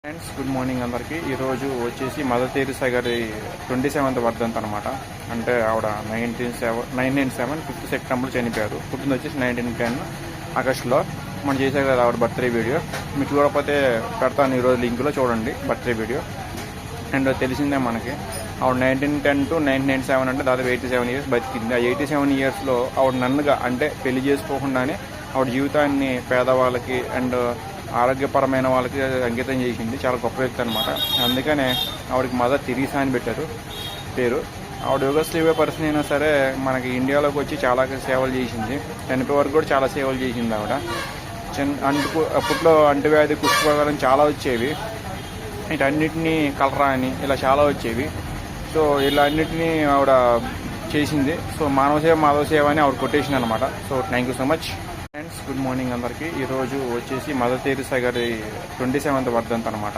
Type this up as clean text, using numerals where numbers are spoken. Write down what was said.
Friends, good morning అందరికీ. ఈరోజు వచ్చేసి మదర్ తెరీసా గారి 27th వర్ధంతి అనమాట. అంటే ఆవిడ 1997 5th సెప్టెంబర్ చనిపోయారు. పుట్టింది వచ్చేసి 1910 ఆగస్టులో. మనం చేసే కదా ఆవిడ బర్త్డే వీడియో. మీకు చూడకపోతే పెడతాను ఈరోజు లింక్లో, చూడండి బర్త్డే వీడియో. అండ్ తెలిసిందే మనకి ఆవిడ 1910 to 1997 అంటే దాదాపు 87 years బతికింది. ఆ 87 yearsలో ఆవిడ నన్నుగా అంటే పెళ్లి చేసుకోకుండానే ఆవిడ జీవితాన్ని పేదవాళ్ళకి అండ్ ఆరోగ్యపరమైన వాళ్ళకి అంకితం చేసింది. చాలా గొప్ప వ్యక్తి అనమాట. అందుకనే ఆవిడకి మదర్ తెరీసా అని పెట్టారు పేరు. ఆవిడ యుగస్లీవే పర్సన్ అయినా సరే మనకి ఇండియాలోకి వచ్చి చాలా సేవలు చేసింది. చనిపోయే వరకు కూడా చాలా సేవలు చేసింది ఆవిడ. అప్పట్లో అంటువ్యాధి కుష్ఠరోగాలు చాలా వచ్చేవి. వీటన్నిటినీ కలరా అని ఇలా చాలా వచ్చేవి. సో ఇలా అన్నిటినీ ఆవిడ చేసింది. సో మానవ సేవ మాధవ సేవ అని ఆవిడ కొటేషన్ అనమాట. So thank you so much. Friends, good morning అందరికీ. ఈరోజు వచ్చేసి మదర్ తెరీసా గారి 27th వర్ధంతి అనమాట.